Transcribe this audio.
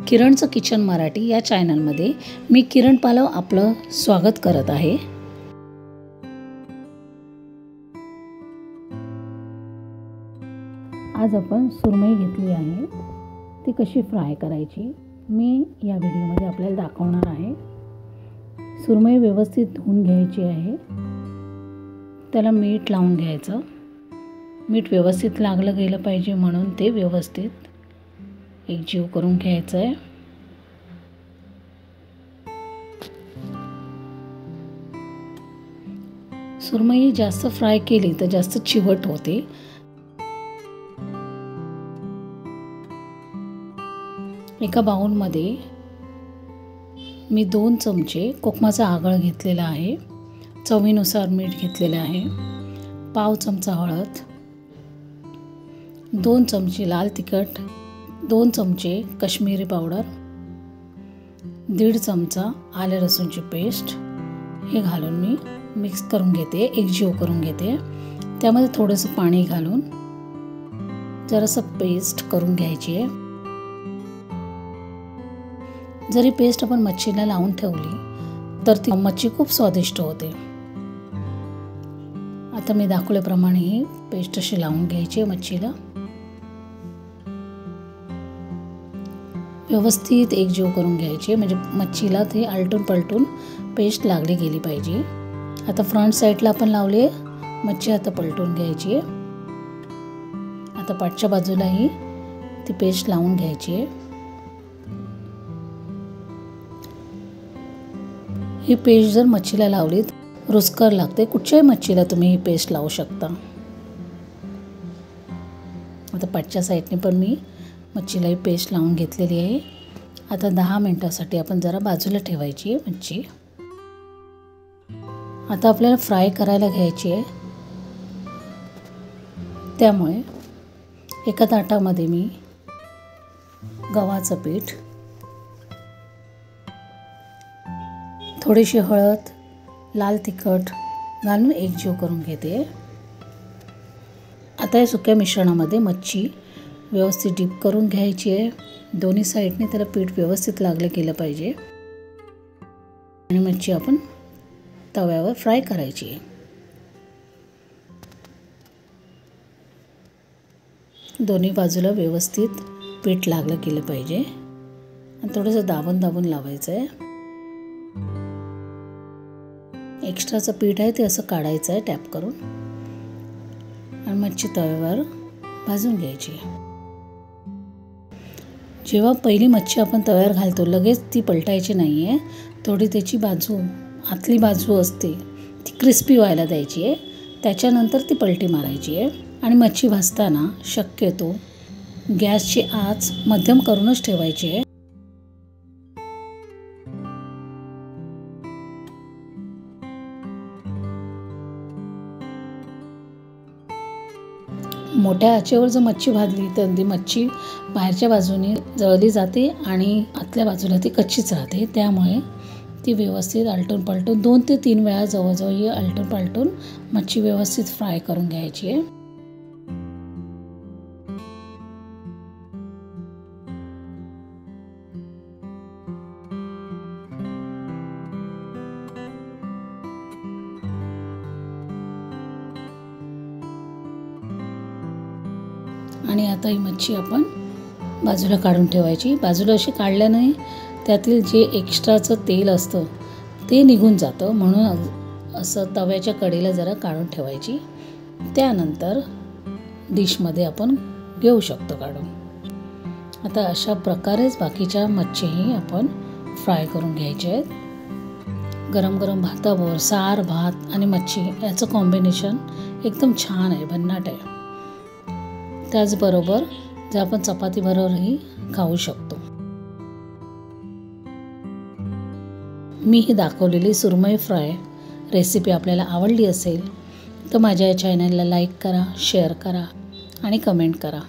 किरणचं kitchen Marathi या चॅनलमध्ये मी किरण पालव आपलं स्वागत करत आहे। आज आपण सुरमई घेतली आहे, ती कशी फ्राय करायची मी या व्हिडिओमध्ये आपल्याला दाखवणार आहे। सुरमई व्यवस्थित धुवून घ्यायची आहे, त्याला मीठ लावून घ्यायचं। मीठ व्यवस्थित लागलं गेलं पाहिजे म्हणून ते व्यवस्थित एकजीव करून घ्यायचं आहे। सुरमई जास्त फ्राय केली तर जास्त चिवट होते। एका बाउलमध्ये मी 2 चमचे कोकमाचा आगळ घेतलेला आहे, चवीनुसार मीठ घेतलेले आहे, पाव चमचा हळद, 2 चमचे लाल तिखट, 2 चमचे काश्मीरी पावडर, 1.5 चमचा आले लसूणची पेस्ट हे घालून मी मिक्स करून घेते, एकजीव करून घेते। त्यामध्ये थोडंसं पाणी घालून जरासं पेस्ट करून घ्यायची आहे। जरी पेस्ट आपण मच्छीला लावून ठेवली तर ती मच्छी खूप स्वादिष्ट होते। आता मी दाखवल्याप्रमाणे ही पेस्ट अशी लावून घ्यायची आहे मच्छीला। व्यवस्थित एकजीव करून घ्यायची म्हणजे मच्छीला ती आलटून पलटून पेस्ट लागली गेली पाहिजे। आता फ्रंट साइडला आपण लावले मच्छी, आता पलटून घ्यायची आहे। आता पाठच्या बाजूलाही ती पेस्ट लावून घ्यायची आहे। ही पेस्ट जर मच्छीला लावलीत रुचकर लागते, कुठच्याही मच्छीला तुम्ही ही पेस्ट लावू शकता। आता पाठच्या साईडने पण मी मच्छीला ही पेस्ट लावून घेतलेली आहे। आता 10 मिनिटांसाठी आपण जरा बाजूला ठेवायची आहे मच्छी। आता आपल्याला फ्राय करायला घ्यायची आहे, त्यामुळे एका ताटामध्ये मी गव्हाचं पीठ, थोडीशी हळद, लाल तिखट घालून एकजीव करून घेते। आता या सुक्या मिश्रणामध्ये मच्छी व्यवस्थित डीप करून घ्यायची आहे। दोन्ही साईडने त्याला पीठ व्यवस्थित लागलं गेलं पाहिजे आणि मच्छी आपण तव्यावर फ्राय करायची आहे। दोन्ही बाजूला व्यवस्थित पीठ लागलं गेलं पाहिजे आणि थोडंसं दाबून दाबून लावायचं आहे। एक्स्ट्राचं पीठ आहे ते असं काढायचं आहे टॅप करून आणि मच्छी तव्यावर भाजून घ्यायची। जेव्हा पहिली मच्छी आपण तव्यावर घालतो लगेच ती पलटायची नाही आहे, थोडी त्याची बाजू आतली बाजू असते ती क्रिस्पी व्हायला द्यायची आहे, त्याच्यानंतर ती पलटी मारायची आहे। आणि मच्छी भाजताना शक्यतो गॅसची आच मध्यम करूनच ठेवायची आहे। मोठ्या आचेवर जर मच्छी भाजली तर ती मच्छी बाहेरच्या बाजूने जळली जाते आणि आतल्या बाजूला ती कच्चीच राहते। त्यामुळे ती व्यवस्थित आलटून पलटून 2 ते 3 वेळा जवळजवळ ही आलटून पलटून मच्छी व्यवस्थित फ्राय करून घ्यायची आहे। आणि आता ही मच्छी आपण बाजूला काढून ठेवायची। बाजूला अशी काढल्याने त्यातील जे एक्स्ट्राचं तेल असतं ते निघून जातं, म्हणून असं तव्याच्या कडेला जरा काढून ठेवायची। त्यानंतर डिशमध्ये आपण घेऊ शकतो काढून। आता अशा प्रकारेच बाकीच्या मच्छीही आपण फ्राय करून घ्यायच्या आहेत। गरम गरम भातावर सार, भात आणि मच्छी याचं कॉम्बिनेशन एकदम छान आहे, भन्नाट आहे। त्याचबरोबर जे आपण चपातीबरोबरही खाऊ शकतो। मी ही दाखवलेली सुरमई फ्राय रेसिपी आपल्याला आवडली असेल तर माझ्या या चॅनलला लाईक करा, शेअर करा आणि कमेंट करा।